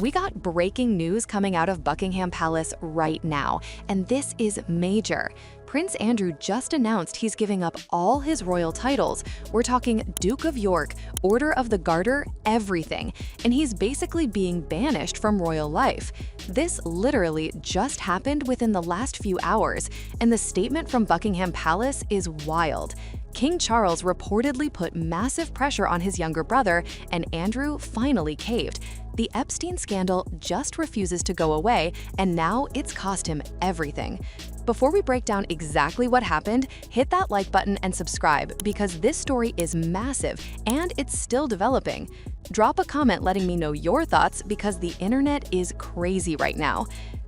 We got breaking news coming out of Buckingham Palace right now, and this is major. Prince Andrew just announced he's giving up all his royal titles. We're talking Duke of York, Order of the Garter, everything. And he's basically being banished from royal life. This literally just happened within the last few hours, and the statement from Buckingham Palace is wild. King Charles reportedly put massive pressure on his younger brother, and Andrew finally caved. The Epstein scandal just refuses to go away, and now it's cost him everything. Before we break down exactly what happened, hit that like button and subscribe because this story is massive and it's still developing. Drop a comment letting me know your thoughts because the internet is crazy right now.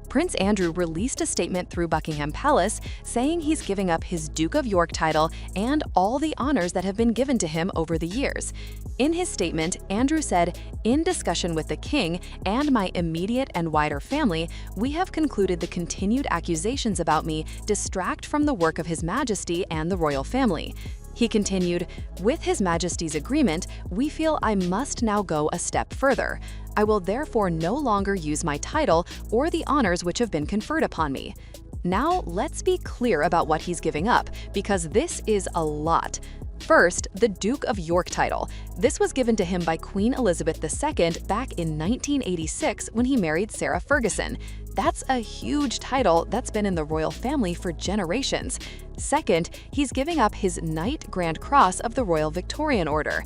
Prince Andrew released a statement through Buckingham Palace saying he's giving up his Duke of York title and all the honors that have been given to him over the years. In his statement, Andrew said, "In discussion with the king and my immediate and wider family, we have concluded the continued accusations about me distract from the work of His Majesty and the royal family." He continued, "With His Majesty's agreement, we feel I must now go a step further. I will therefore no longer use my title or the honors which have been conferred upon me." Now, let's be clear about what he's giving up, because this is a lot. First, the Duke of York title. This was given to him by Queen Elizabeth II back in 1986 when he married Sarah Ferguson. That's a huge title that's been in the royal family for generations. Second, he's giving up his Knight Grand Cross of the Royal Victorian Order.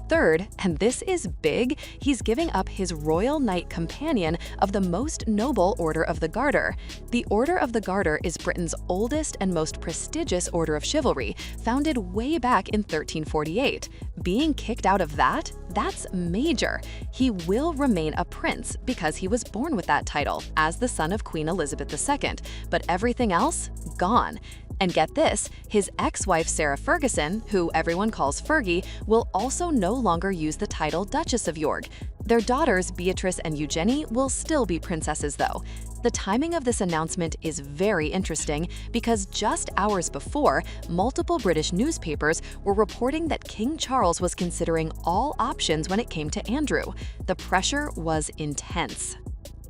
Third, and this is big, he's giving up his Royal Knight Companion of the Most Noble Order of the Garter. The Order of the Garter is Britain's oldest and most prestigious order of chivalry, founded way back in 1348. Being kicked out of that's major. He will remain a prince because he was born with that title as the son of Queen Elizabeth II, but everything else, gone. And get this, his ex-wife Sarah Ferguson, who everyone calls Fergie, will also no longer use the title Duchess of York. Their daughters, Beatrice and Eugenie, will still be princesses though. The timing of this announcement is very interesting because just hours before, multiple British newspapers were reporting that King Charles was considering all options when it came to Andrew. The pressure was intense.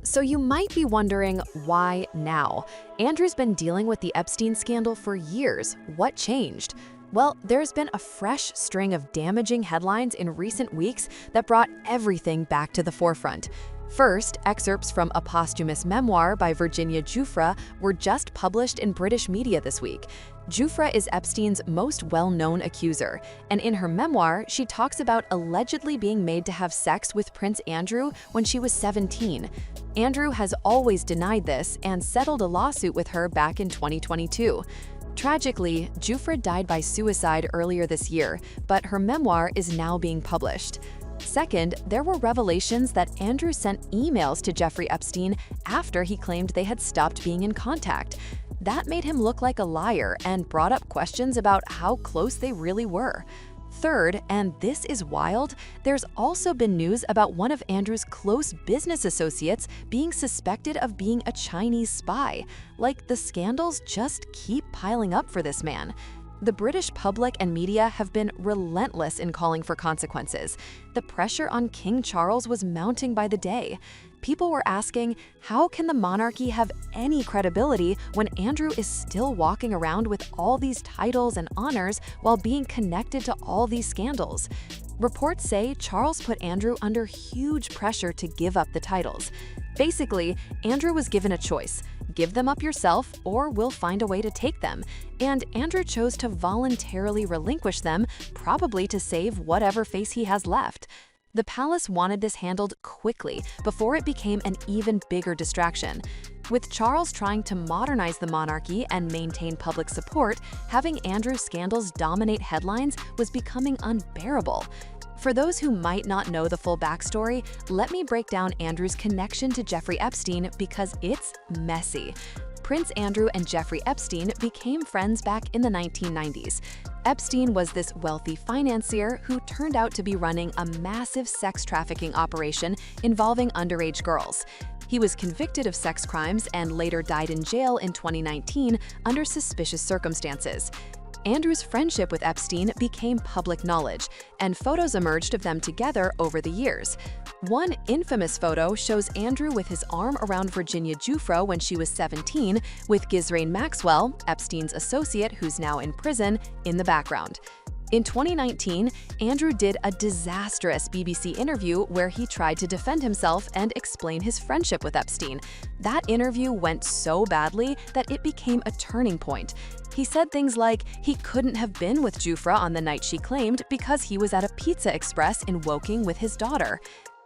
So you might be wondering, why now? Andrew's been dealing with the Epstein scandal for years. What changed? Well, there's been a fresh string of damaging headlines in recent weeks that brought everything back to the forefront. First, excerpts from a posthumous memoir by Virginia Giuffre were just published in British media this week. Giuffre is Epstein's most well-known accuser, and in her memoir, she talks about allegedly being made to have sex with Prince Andrew when she was 17. Andrew has always denied this and settled a lawsuit with her back in 2022. Tragically, Giuffre died by suicide earlier this year, but her memoir is now being published. Second, there were revelations that Andrew sent emails to Jeffrey Epstein after he claimed they had stopped being in contact. That made him look like a liar and brought up questions about how close they really were. Third, and this is wild, there's also been news about one of Andrew's close business associates being suspected of being a Chinese spy. Like, the scandals just keep piling up for this man. The British public and media have been relentless in calling for consequences. The pressure on King Charles was mounting by the day. People were asking, how can the monarchy have any credibility when Andrew is still walking around with all these titles and honors while being connected to all these scandals? Reports say Charles put Andrew under huge pressure to give up the titles. Basically, Andrew was given a choice: give them up yourself or we'll find a way to take them. And Andrew chose to voluntarily relinquish them, probably to save whatever face he has left. The palace wanted this handled quickly before it became an even bigger distraction. With Charles trying to modernize the monarchy and maintain public support, having Andrew's scandals dominate headlines was becoming unbearable. For those who might not know the full backstory, let me break down Andrew's connection to Jeffrey Epstein because it's messy. Prince Andrew and Jeffrey Epstein became friends back in the 1990s. Epstein was this wealthy financier who turned out to be running a massive sex trafficking operation involving underage girls. He was convicted of sex crimes and later died in jail in 2019 under suspicious circumstances. Andrew's friendship with Epstein became public knowledge, and photos emerged of them together over the years. One infamous photo shows Andrew with his arm around Virginia Giuffre when she was 17, with Ghislaine Maxwell, Epstein's associate who's now in prison, in the background. In 2019, Andrew did a disastrous BBC interview where he tried to defend himself and explain his friendship with Epstein. That interview went so badly that it became a turning point. He said things like he couldn't have been with Giuffre on the night she claimed because he was at a Pizza Express in Woking with his daughter.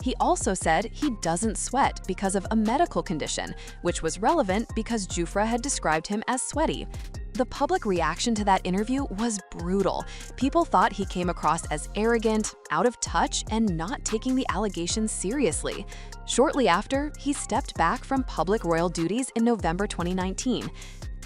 He also said he doesn't sweat because of a medical condition, which was relevant because Giuffre had described him as sweaty. The public reaction to that interview was brutal. People thought he came across as arrogant, out of touch, and not taking the allegations seriously. Shortly after, he stepped back from public royal duties in November 2019.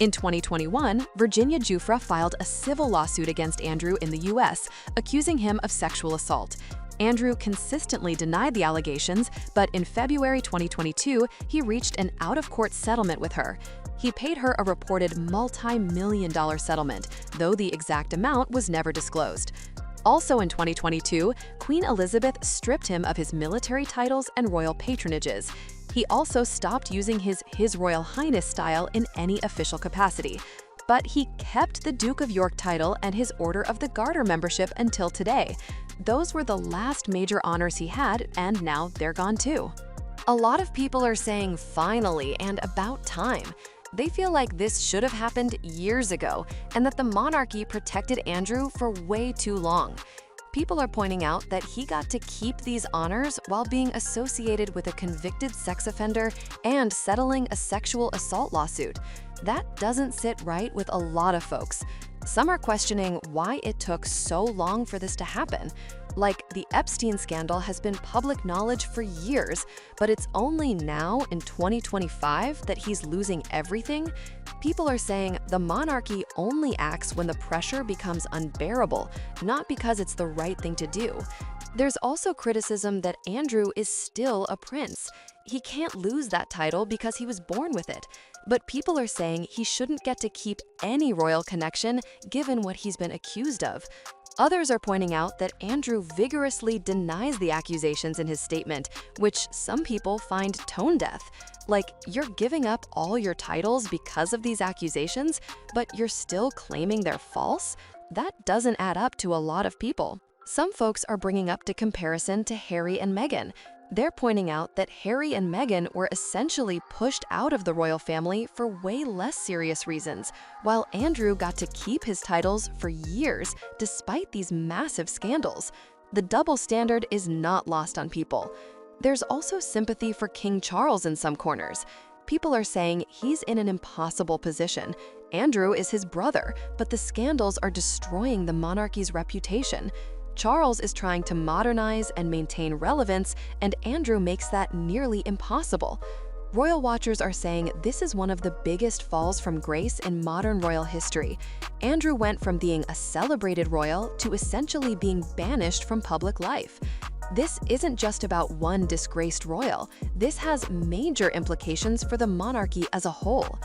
In 2021, Virginia Giuffre filed a civil lawsuit against Andrew in the US, accusing him of sexual assault. Andrew consistently denied the allegations, but in February 2022, he reached an out-of-court settlement with her. He paid her a reported multi-million-dollar settlement, though the exact amount was never disclosed. Also in 2022, Queen Elizabeth stripped him of his military titles and royal patronages. He also stopped using his Royal Highness style in any official capacity. But he kept the Duke of York title and his Order of the Garter membership until today. Those were the last major honors he had, and now they're gone too. A lot of people are saying finally and about time. They feel like this should have happened years ago and that the monarchy protected Andrew for way too long. People are pointing out that he got to keep these honors while being associated with a convicted sex offender and settling a sexual assault lawsuit. That doesn't sit right with a lot of folks. Some are questioning why it took so long for this to happen. Like, the Epstein scandal has been public knowledge for years, but it's only now in 2025 that he's losing everything. People are saying the monarchy only acts when the pressure becomes unbearable, not because it's the right thing to do. There's also criticism that Andrew is still a prince. He can't lose that title because he was born with it. But people are saying he shouldn't get to keep any royal connection given what he's been accused of. Others are pointing out that Andrew vigorously denies the accusations in his statement, which some people find tone deaf. Like, you're giving up all your titles because of these accusations, but you're still claiming they're false? That doesn't add up to a lot of people. Some folks are bringing up the comparison to Harry and Meghan. They're pointing out that Harry and Meghan were essentially pushed out of the royal family for way less serious reasons, while Andrew got to keep his titles for years despite these massive scandals. The double standard is not lost on people. There's also sympathy for King Charles in some corners. People are saying he's in an impossible position. Andrew is his brother, but the scandals are destroying the monarchy's reputation. Charles is trying to modernize and maintain relevance, and Andrew makes that nearly impossible. Royal watchers are saying this is one of the biggest falls from grace in modern royal history. Andrew went from being a celebrated royal to essentially being banished from public life. This isn't just about one disgraced royal. This has major implications for the monarchy as a whole.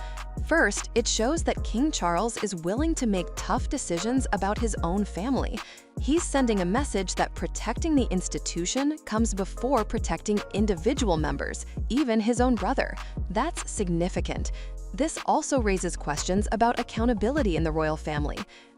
First, it shows that King Charles is willing to make tough decisions about his own family. He's sending a message that protecting the institution comes before protecting individual members, even his own brother. That's significant. This also raises questions about accountability in the royal family.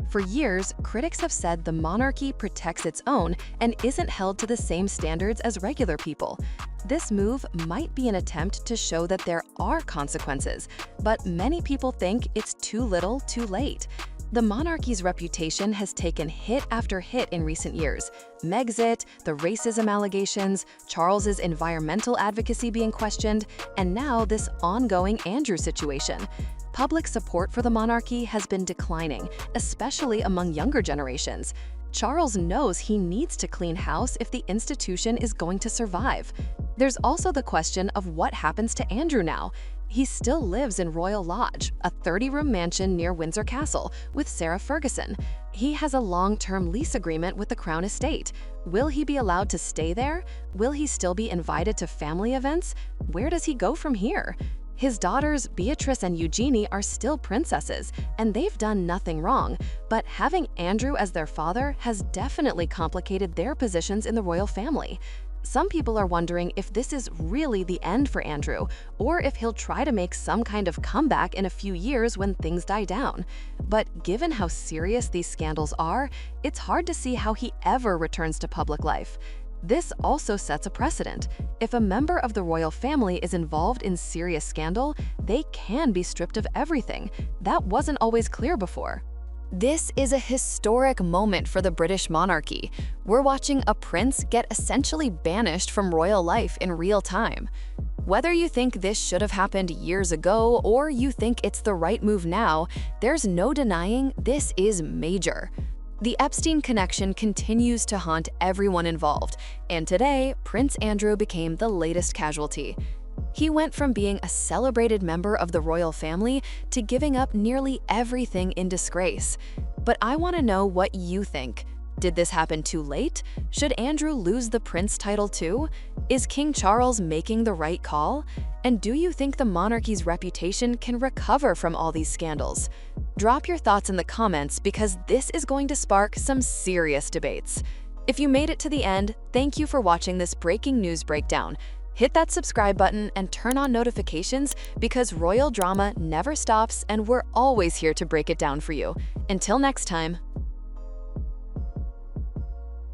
For years, critics have said the monarchy protects its own and isn't held to the same standards as regular people. This move might be an attempt to show that there are consequences, but many people think it's too little, too late. The monarchy's reputation has taken hit after hit in recent years. Megxit, the racism allegations, Charles's environmental advocacy being questioned, and now this ongoing Andrew situation. Public support for the monarchy has been declining, especially among younger generations. Charles knows he needs to clean house if the institution is going to survive. There's also the question of what happens to Andrew now. He still lives in Royal Lodge, a 30-room mansion near Windsor Castle, with Sarah Ferguson. He has a long-term lease agreement with the Crown Estate. Will he be allowed to stay there? Will he still be invited to family events? Where does he go from here? His daughters, Beatrice and Eugenie, are still princesses, and they've done nothing wrong, but having Andrew as their father has definitely complicated their positions in the royal family. Some people are wondering if this is really the end for Andrew, or if he'll try to make some kind of comeback in a few years when things die down. But given how serious these scandals are, it's hard to see how he ever returns to public life. This also sets a precedent. If a member of the royal family is involved in serious scandal, they can be stripped of everything. That wasn't always clear before. This is a historic moment for the British monarchy. We're watching a prince get essentially banished from royal life in real time. Whether you think this should have happened years ago or you think it's the right move now, there's no denying this is major. The Epstein connection continues to haunt everyone involved, and today, Prince Andrew became the latest casualty. He went from being a celebrated member of the royal family to giving up nearly everything in disgrace. But I want to know what you think. Did this happen too late? Should Andrew lose the prince title too? Is King Charles making the right call? And do you think the monarchy's reputation can recover from all these scandals? Drop your thoughts in the comments because this is going to spark some serious debates. If you made it to the end, thank you for watching this breaking news breakdown. Hit that subscribe button and turn on notifications because royal drama never stops and we're always here to break it down for you. Until next time.